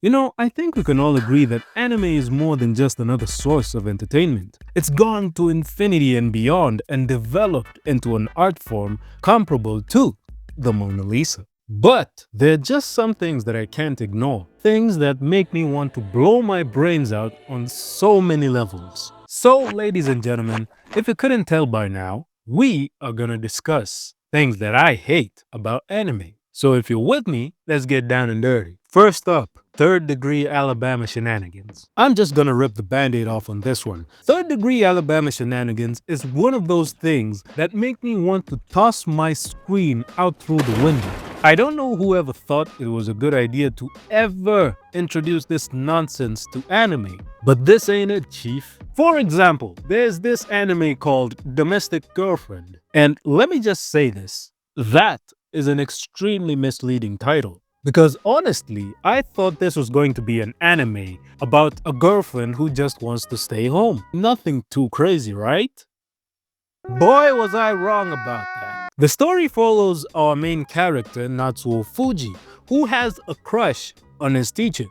I think we can all agree that anime is more than just another source of entertainment. It's gone to infinity and beyond and developed into an art form comparable to the Mona Lisa. But there are just some things that I can't ignore. Things that make me want to blow my brains out on so many levels. So, ladies and gentlemen, if you couldn't tell by now, we are gonna discuss things that I hate about anime. So if you're with me, let's get down and dirty. First up, third degree Alabama shenanigans. I'm just gonna rip the band aid off on this one. Third degree Alabama shenanigans is one of those things that make me want to toss my screen out through the window. I don't know whoever thought it was a good idea to ever introduce this nonsense to anime, but this ain't it, chief. For example, there's this anime called Domestic Girlfriend, and let me just say this. That is an extremely misleading title. Because honestly, I thought this was going to be an anime about a girlfriend who just wants to stay home. Nothing too crazy, right? Boy, was I wrong about that. The story follows our main character, Natsuo Fuji, who has a crush on his teacher.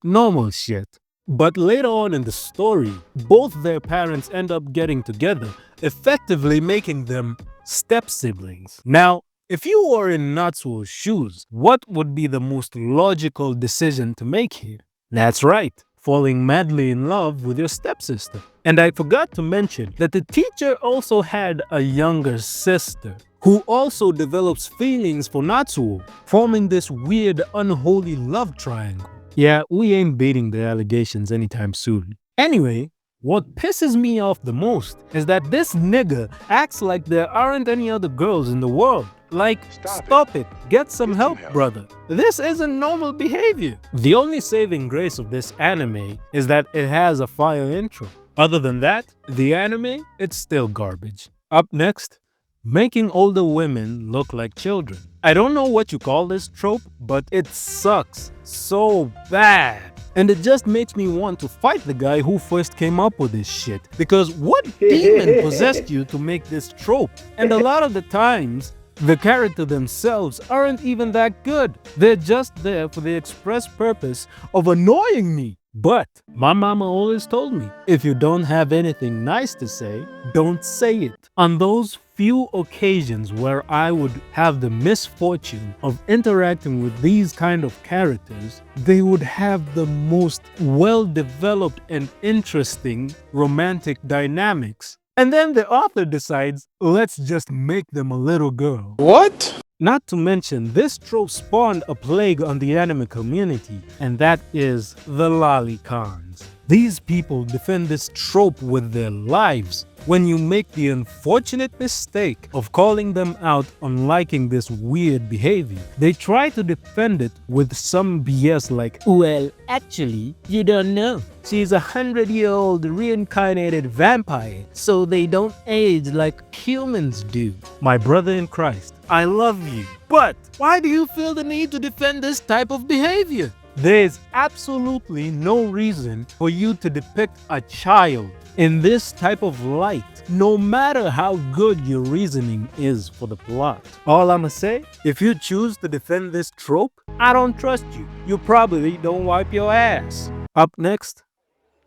Normal shit. But later on in the story, both their parents end up getting together, effectively making them step siblings. Now, if you were in Natsuo's shoes, what would be the most logical decision to make here? That's right, falling madly in love with your stepsister. And I forgot to mention that the teacher also had a younger sister who also develops feelings for Natsuo, forming this weird unholy love triangle. Yeah, we ain't beating the allegations anytime soon. Anyway, what pisses me off the most is that this nigga acts like there aren't any other girls in the world. Like, stop it. Get some help, brother. This isn't normal behavior. The only saving grace of this anime is that it has a fire intro. Other than that, the anime, it's still garbage. Up next, making older women look like children. I don't know what you call this trope, but it sucks so bad. And it just makes me want to fight the guy who first came up with this shit. Because what demon possessed you to make this trope? And a lot of the times, the character themselves aren't even that good. They're just there for the express purpose of annoying me. But my mama always told me, if you don't have anything nice to say, don't say it. On those few occasions where I would have the misfortune of interacting with these kind of characters, they would have the most well-developed and interesting romantic dynamics. And then the author decides, let's just make them a little girl. What? Not to mention, this trope spawned a plague on the anime community, and that is the lolicons. These people defend this trope with their lives. When you make the unfortunate mistake of calling them out on liking this weird behavior, they try to defend it with some BS like, well, actually, you don't know. She's a 100-year-old reincarnated vampire, so they don't age like humans do. My brother in Christ, I love you, but why do you feel the need to defend this type of behavior? There is absolutely no reason for you to depict a child in this type of light, no matter how good your reasoning is for the plot. All I'ma say, if you choose to defend this trope, I don't trust you. You probably don't wipe your ass. Up next,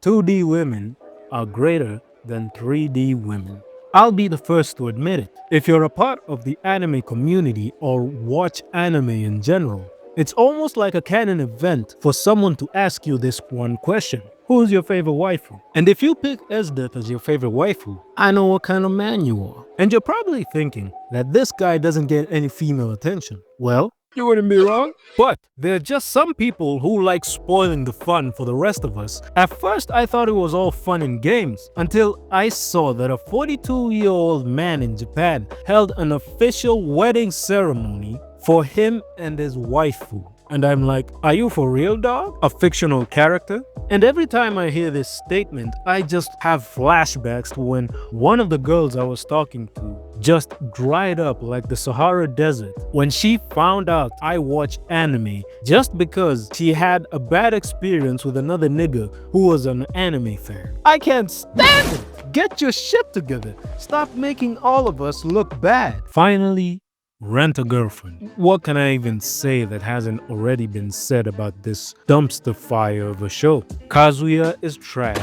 2D women are greater than 3D women. I'll be the first to admit it. If you're a part of the anime community or watch anime in general, it's almost like a canon event for someone to ask you this one question. Who's your favorite waifu? And if you pick Esdeath as your favorite waifu, I know what kind of man you are. And you're probably thinking that this guy doesn't get any female attention. Well, you wouldn't be wrong. But there are just some people who like spoiling the fun for the rest of us. At first, I thought it was all fun and games until I saw that a 42-year-old man in Japan held an official wedding ceremony for him and his waifu. And I'm like, are you for real, dog? A fictional character? And every time I hear this statement, I just have flashbacks to when one of the girls I was talking to just dried up like the Sahara Desert when she found out I watch anime just because she had a bad experience with another nigga who was an anime fan. I can't stand it! Get your shit together. Stop making all of us look bad. Finally, Rent a Girlfriend. What can I even say that hasn't already been said about this dumpster fire of a show? Kazuya is trash.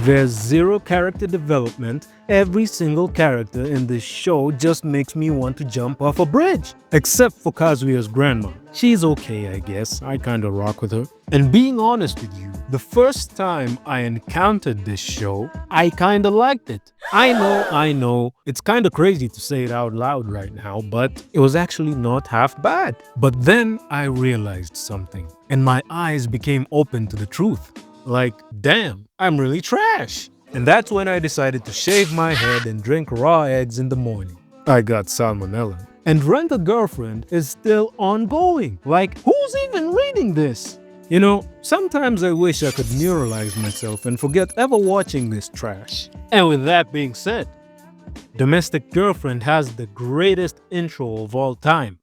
There's zero character development. Every single character in this show just makes me want to jump off a bridge. Except for Kazuya's grandma. She's okay, I guess. I kinda rock with her. And being honest with you, the first time I encountered this show, I kinda liked it. I know, it's kinda crazy to say it out loud right now, but it was actually not half bad. But then I realized something, and my eyes became open to the truth. Like, damn, I'm really trash. And that's when I decided to shave my head and drink raw eggs in the morning. I got salmonella. And Rent a Girlfriend is still ongoing. Like, who's even reading this? You know, sometimes I wish I could neuralize myself and forget ever watching this trash. And with that being said, Domestic Girlfriend has the greatest intro of all time.